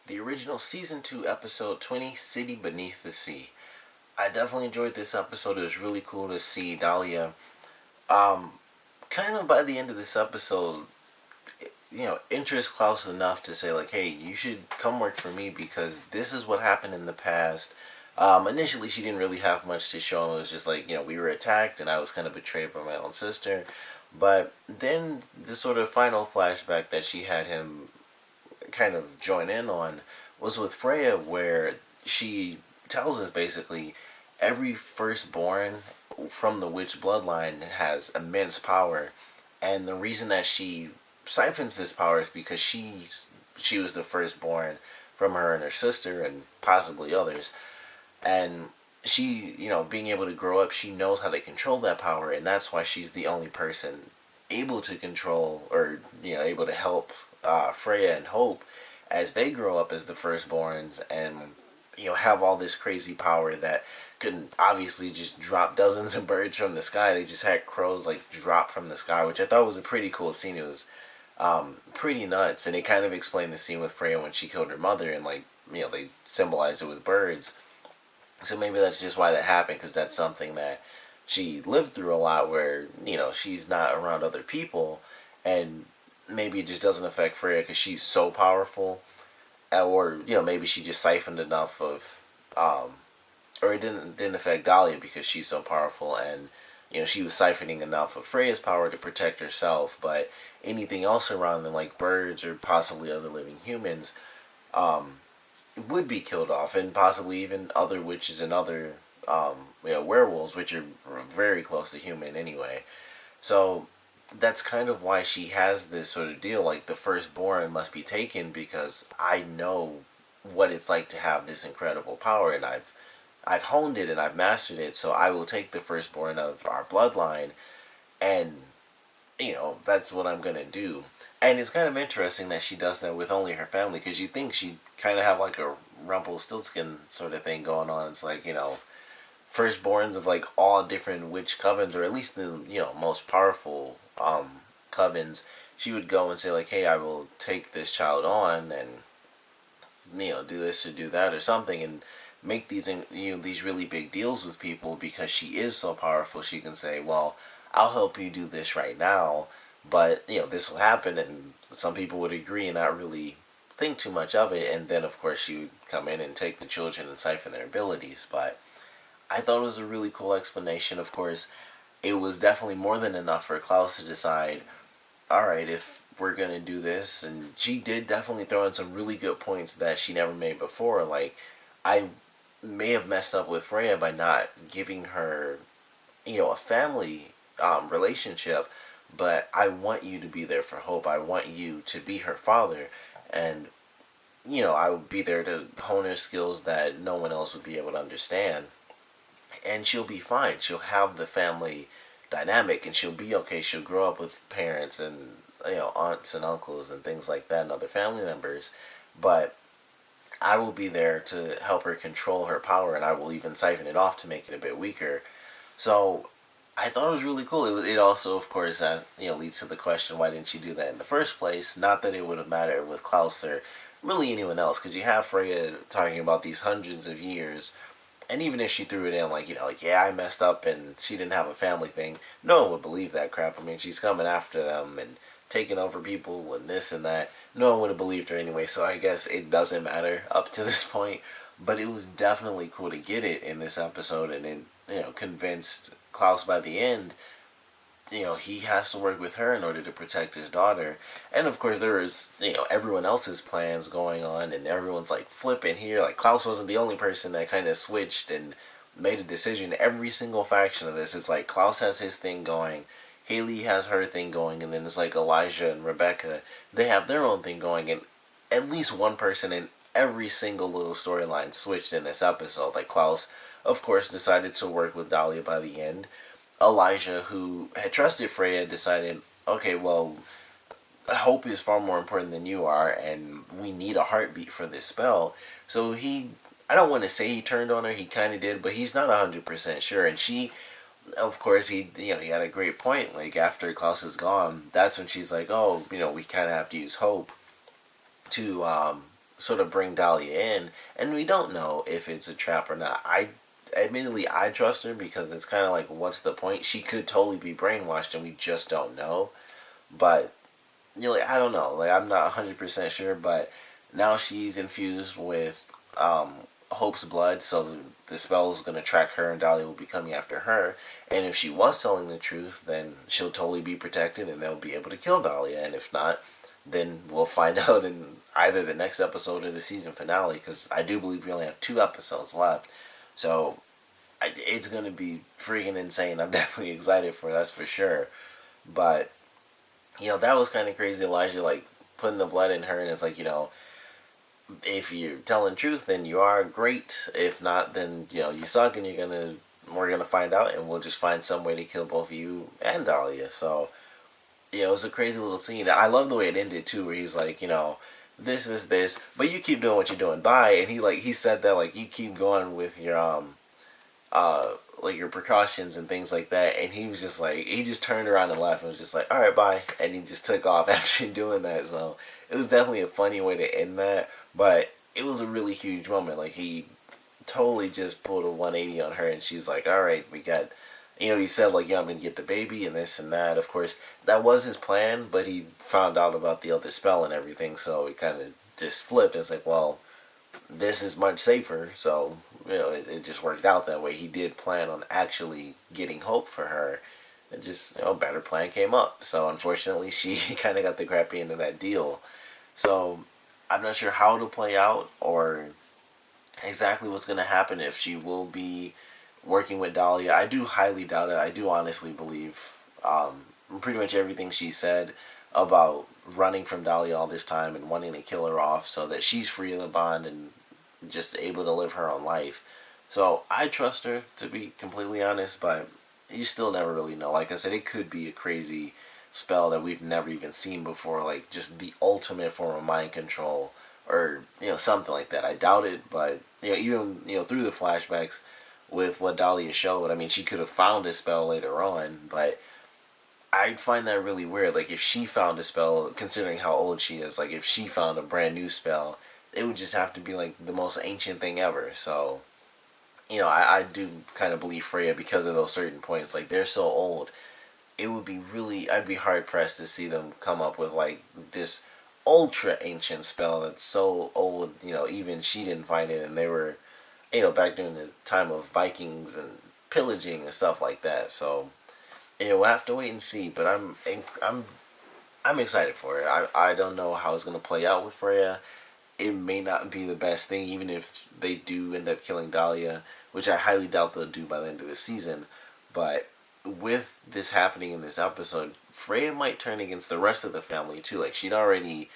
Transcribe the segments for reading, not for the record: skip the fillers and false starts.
the original Season 2, Episode 20, City Beneath the Sea. I definitely enjoyed this episode. It was really cool to see Dahlia. Um, Kind of by the end of this episode, interest Klaus enough to say, like, hey, you should come work for me because this is what happened in the past. Initially, she didn't really have much to show him. It was just like, we were attacked and I was kind of betrayed by my own sister. But then the sort of final flashback that she had him kind of join in on was with Freya, where she tells us basically every firstborn from the witch bloodline has immense power, and the reason that she siphons this power is because she was the firstborn from her and her sister and possibly others, and she, being able to grow up, she knows how to control that power, and that's why she's the only person able to control or able to help Freya and Hope as they grow up as the firstborns and have all this crazy power that could obviously just drop dozens of birds from the sky. They just had crows like drop from the sky, which I thought was a pretty cool scene. It was pretty nuts, and it kind of explained the scene with Freya when she killed her mother, and they symbolized it with birds. So maybe that's just why that happened, because that's something that she lived through a lot, where she's not around other people, and maybe it just doesn't affect Freya because she's so powerful, or maybe she just siphoned enough of, or it didn't affect Dahlia because she's so powerful, and she was siphoning enough of Freya's power to protect herself, but anything else around them, like birds or possibly other living humans, um, would be killed off, and possibly even other witches and other werewolves, which are very close to human anyway. So that's kind of why she has this sort of deal, like the firstborn must be taken because I know what it's like to have this incredible power, and I've honed it and I've mastered it, so I will take the firstborn of our bloodline, and that's what I'm gonna do. And it's kind of interesting that she does that with only her family, because you think she'd kind of have like a Rumpelstiltskin sort of thing going on. It's like, firstborns of like all different witch covens, or at least the most powerful covens. She would go and say like, hey, I will take this child on, and do this or do that or something, and make these really big deals with people because she is so powerful. She can say, well, I'll help you do this right now, but this will happen, and some people would agree and not really think too much of it, and then of course she would come in and take the children and siphon their abilities. But I thought it was a really cool explanation. Of course, it was definitely more than enough for Klaus to decide, all right, if we're gonna do this. And she did definitely throw in some really good points that she never made before. Like, I may have messed up with Freya by not giving her, a family relationship, but I want you to be there for Hope. I want you to be her father, and I would be there to hone her skills that no one else would be able to understand, and she'll be fine. She'll have the family dynamic, and she'll be okay. She'll grow up with parents and aunts and uncles and things like that, and other family members. But I will be there to help her control her power, and I will even siphon it off to make it a bit weaker. So I thought it was really cool. It also, of course, leads to the question, why didn't she do that in the first place? Not that it would have mattered with Klaus or really anyone else, because you have Freya talking about these hundreds of years, and even if she threw it in, like, like, yeah, I messed up and she didn't have a family thing, no one would believe that crap. I mean, she's coming after them and taking over people and this and that. No one would have believed her anyway, so I guess it doesn't matter up to this point. But it was definitely cool to get it in this episode, and it, convinced Klaus by the end, he has to work with her in order to protect his daughter. And of course, there is, everyone else's plans going on, and everyone's like flipping here. Like, Klaus wasn't the only person that kind of switched and made a decision. Every single faction of this, it's like Klaus has his thing going, Haley has her thing going, and then it's like Elijah and Rebecca, they have their own thing going, and at least one person in every single little storyline switched in this episode. Like, Klaus, of course, decided to work with Dahlia by the end. Elijah, who had trusted Freya, decided, okay, well, hope is far more important than you are, and we need a heartbeat for this spell. So I don't want to say he turned on her, he kind of did, but he's not 100% sure. And she, of course, he had a great point. Like, after Klaus is gone, that's when she's like, oh, we kind of have to use hope to sort of bring Dahlia in, and we don't know if it's a trap or not. Admittedly, I trust her because it's kind of like, what's the point? She could totally be brainwashed, and we just don't know. But like, I don't know. Like, I'm not 100% sure, but now she's infused with Hope's blood, so the spell is going to track her, and Dahlia will be coming after her. And if she was telling the truth, then she'll totally be protected, and they'll be able to kill Dahlia. And if not, then we'll find out in either the next episode or the season finale, because I do believe we only have 2 episodes left. So it's going to be freaking insane. I'm definitely excited for it, that's for sure. But that was kind of crazy. Elijah, like, putting the blood in her, and it's like, if you're telling the truth, then you are great. If not, then, you suck, and we're gonna find out, and we'll just find some way to kill both you and Dahlia. So, it was a crazy little scene. I love the way it ended, too, where he's like, this is this, but you keep doing what you're doing, bye. And he said that, like, you keep going with your, like, your precautions and things like that, and he was just like, he just turned around and left and was just like, alright, bye, and he just took off after doing that. So it was definitely a funny way to end that, but it was a really huge moment. Like, he totally just pulled a 180 on her, and she's like, alright, we got, he said, like, I'm gonna get the baby and this and that. Of course, that was his plan, but he found out about the other spell and everything, so it kind of just flipped. It's like, well, this is much safer, so it just worked out that way. He did plan on actually getting Hope for her, and just a better plan came up. So unfortunately, she kind of got the crappy end of that deal. So I'm not sure how it'll play out, or exactly what's going to happen, if she will be working with Dahlia. I do highly doubt it. I do honestly believe pretty much everything she said about running from Dahlia all this time and wanting to kill her off so that she's free of the bond and just able to live her own life. So I trust her, to be completely honest, but you still never really know. Like I said, it could be a crazy spell that we've never even seen before, like just the ultimate form of mind control, or something like that. I doubt it, but even through the flashbacks with what Dahlia showed, I mean, she could have found a spell later on, but I'd find that really weird. Like, if she found a spell, considering how old she is, like, if she found a brand new spell, it would just have to be, like, the most ancient thing ever. So, I do kind of believe Freya because of those certain points. Like, they're so old. It would be really, I'd be hard-pressed to see them come up with, like, this ultra-ancient spell that's so old, even she didn't find it, and they were, back during the time of Vikings and pillaging and stuff like that. So, we'll have to wait and see, but I'm excited for it. I don't know how it's gonna play out with Freya. It may not be the best thing, even if they do end up killing Dahlia, which I highly doubt they'll do by the end of the season. But with this happening in this episode, Freya might turn against the rest of the family too. Like, she'd already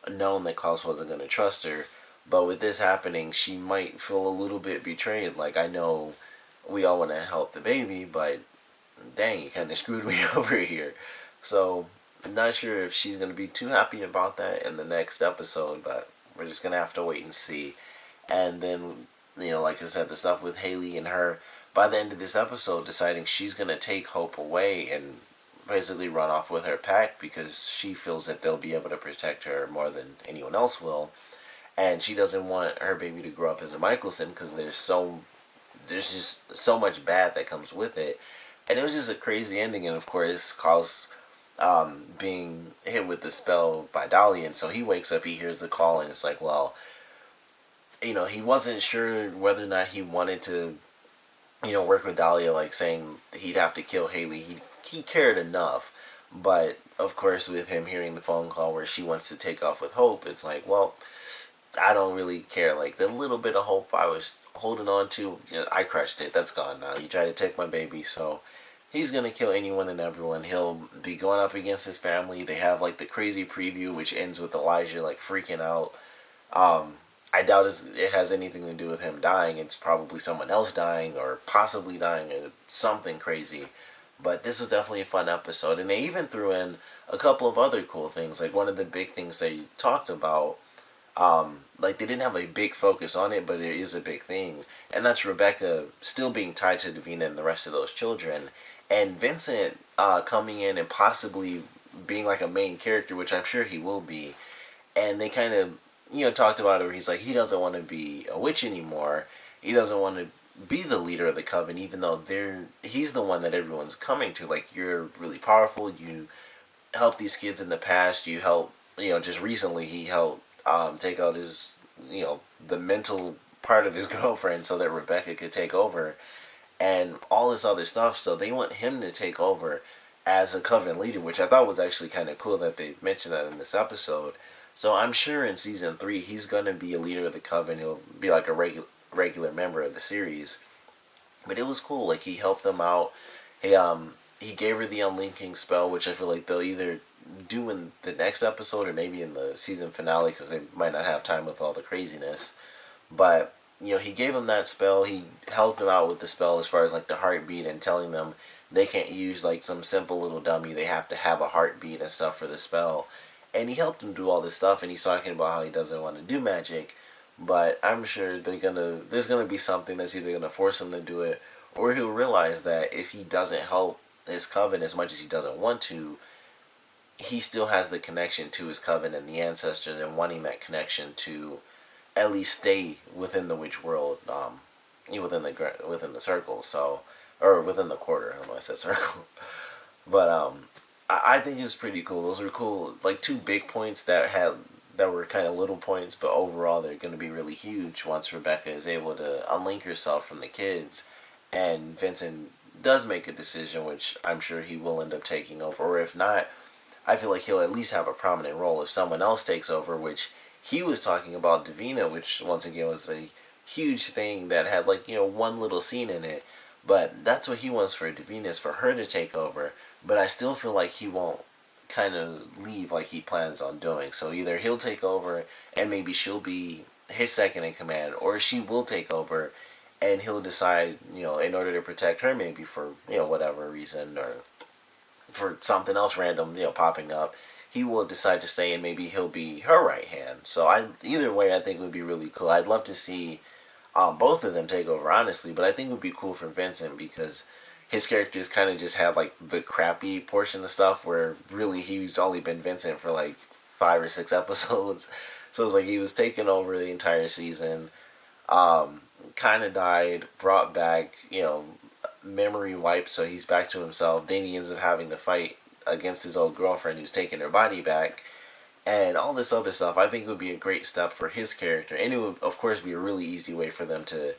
known that Klaus wasn't gonna trust her, but with this happening, she might feel a little bit betrayed. Like, I know we all want to help the baby, but dang, you kind of screwed me over here. So, I'm not sure if she's going to be too happy about that in the next episode, but we're just going to have to wait and see. And then, like I said, the stuff with Haley and her, by the end of this episode, deciding she's going to take Hope away and basically run off with her pack, because she feels that they'll be able to protect her more than anyone else will. And she doesn't want her baby to grow up as a Michelson, because there's just so much bad that comes with it. And it was just a crazy ending. And of course, Klaus being hit with the spell by Dahlia, and so he wakes up, he hears the call, and it's like, well, he wasn't sure whether or not he wanted to, work with Dahlia, like saying he'd have to kill Haley. He cared enough, but of course, with him hearing the phone call where she wants to take off with Hope, it's like, well, I don't really care. Like, the little bit of hope I was holding on to, I crushed it. That's gone now. He tried to take my baby, so he's gonna kill anyone and everyone. He'll be going up against his family. They have, like, the crazy preview, which ends with Elijah, like, freaking out. I doubt it has anything to do with him dying. It's probably someone else dying, or possibly dying, or something crazy. But this was definitely a fun episode. And they even threw in a couple of other cool things. Like, one of the big things they talked about, like, they didn't have a big focus on it, but it is a big thing. And that's Rebecca still being tied to Davina and the rest of those children. And Vincent coming in and possibly being like a main character, which I'm sure he will be. And they kind of talked about it where he's like, he doesn't want to be a witch anymore. He doesn't want to be the leader of the coven, even though he's the one that everyone's coming to. Like, you're really powerful. You helped these kids in the past. You helped, just recently he helped take out his, the mental part of his girlfriend so that Rebecca could take over and all this other stuff. So they want him to take over as a coven leader, which I thought was actually kind of cool that they mentioned that in this episode. So I'm sure in season 3 he's gonna be a leader of the coven. He'll be like a regular member of the series. But it was cool. Like, he helped them out. He gave her the unlinking spell, which I feel like they'll either do in the next episode or maybe in the season finale because they might not have time with all the craziness. But he gave him that spell. He helped him out with the spell as far as like the heartbeat and telling them they can't use like some simple little dummy. They have to have a heartbeat and stuff for the spell. And he helped him do all this stuff. And he's talking about how he doesn't want to do magic, but I'm sure there's gonna be something that's either gonna force him to do it, or he'll realize that if he doesn't help his coven as much as he doesn't want to, he still has the connection to his coven and the ancestors, and wanting that connection to at least stay within the witch world, within the circle. So, or within the quarter. I don't know why I said circle, but I think it's pretty cool. Those are cool, like two big points that were kind of little points, but overall they're going to be really huge once Rebecca is able to unlink herself from the kids, and Vincent does make a decision, which I'm sure he will end up taking over. Or if not, I feel like he'll at least have a prominent role if someone else takes over, which he was talking about Davina, which once again was a huge thing that had like, one little scene in it. But that's what he wants for Davina, is for her to take over. But I still feel like he won't kind of leave like he plans on doing. So either he'll take over and maybe she'll be his second in command, or she will take over and he'll decide, in order to protect her, maybe for, whatever reason, or for something else random, popping up, he will decide to stay and maybe he'll be her right hand. So either way, I think it would be really cool. I'd love to see both of them take over, honestly, but I think it would be cool for Vincent because his characters kind of just had like the crappy portion of stuff where really he's only been Vincent for like 5 or 6 episodes. So it was like he was taking over the entire season, kind of died, brought back, memory wiped, so he's back to himself. Then he ends up having to fight against his old girlfriend who's taking her body back, and all this other stuff. I think would be a great step for his character, and it would of course be a really easy way for them to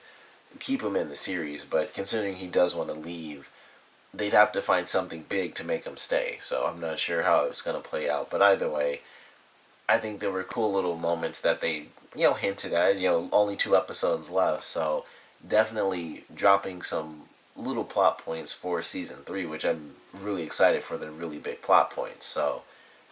keep him in the series. But considering he does want to leave, they'd have to find something big to make him stay. So I'm not sure how it's going to play out, but either way, I think there were cool little moments that they hinted at. Only 2 episodes left, so definitely dropping some little plot points for season 3, which I'm really excited for, the really big plot points. So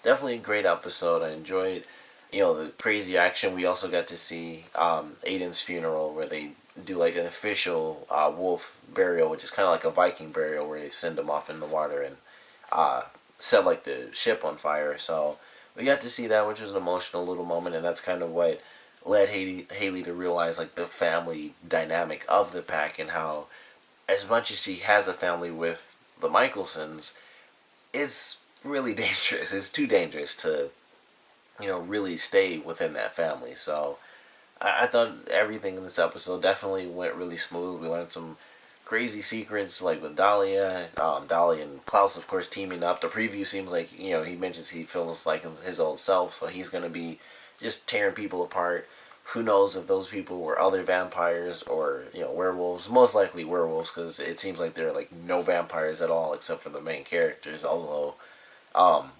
definitely a great episode. I enjoyed the crazy action. We also got to see Aiden's funeral, where they do like an official wolf burial, which is kind of like a Viking burial where they send him off in the water and set like the ship on fire. So we got to see that, which was an emotional little moment, and that's kind of what led Haley to realize like the family dynamic of the pack, and how as much as she has a family with the Michelsons, it's really dangerous. It's too dangerous to really stay within that family. So I thought everything in this episode definitely went really smooth. We learned some crazy secrets, like with Dahlia, Dahlia and Klaus, of course, teaming up. The preview seems like, he mentions he feels like his old self, so he's going to be just tearing people apart. Who knows if those people were other vampires or, werewolves. Most likely werewolves, because it seems like there are, like, no vampires at all except for the main characters, although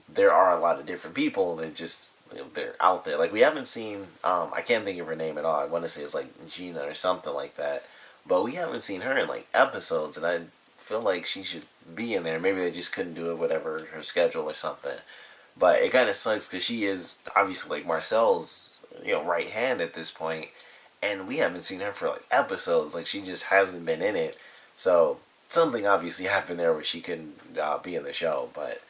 there are a lot of different people that just, they're out there. Like, we haven't seen, I can't think of her name at all. I want to say it's, like, Gina or something like that. But we haven't seen her in, like, episodes, and I feel like she should be in there. Maybe they just couldn't do it, whatever, her schedule or something. But it kind of sucks, because she is, obviously, like, Marcel's, right hand at this point, and we haven't seen her for, like, episodes. Like, she just hasn't been in it. So, something obviously happened there where she couldn't be in the show, but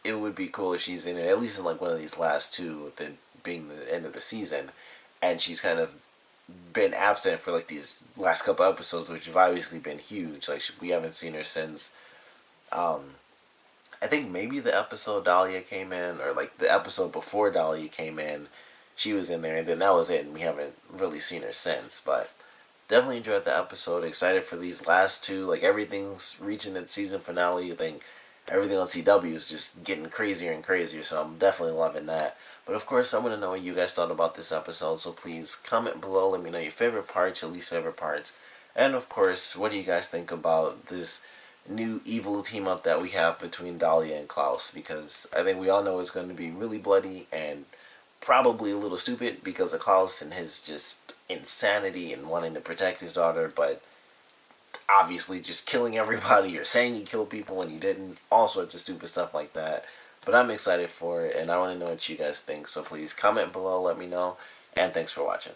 it would be cool if she's in it, at least in, like, one of these last two, with it being the end of the season, and she's kind of been absent for like these last couple episodes, which have obviously been huge. Like, we haven't seen her since I think maybe the episode Dahlia came in, or like the episode before Dahlia came in. she was in there, and then that was it, and we haven't really seen her since. But definitely enjoyed the episode. Excited for these last two. Like, everything's reaching its season finale. I think everything on CW is just getting crazier and crazier, so I'm definitely loving that. But of course, I want to know what you guys thought about this episode, so please comment below. Let me know your favorite parts, your least favorite parts. And of course, what do you guys think about this new evil team up that we have between Dahlia and Klaus? Because I think we all know it's going to be really bloody and probably a little stupid because of Klaus and his just insanity and wanting to protect his daughter, but obviously just killing everybody or saying he killed people when he didn't. All sorts of stupid stuff like that. But I'm excited for it, and I want to know what you guys think. So please comment below, let me know, and thanks for watching.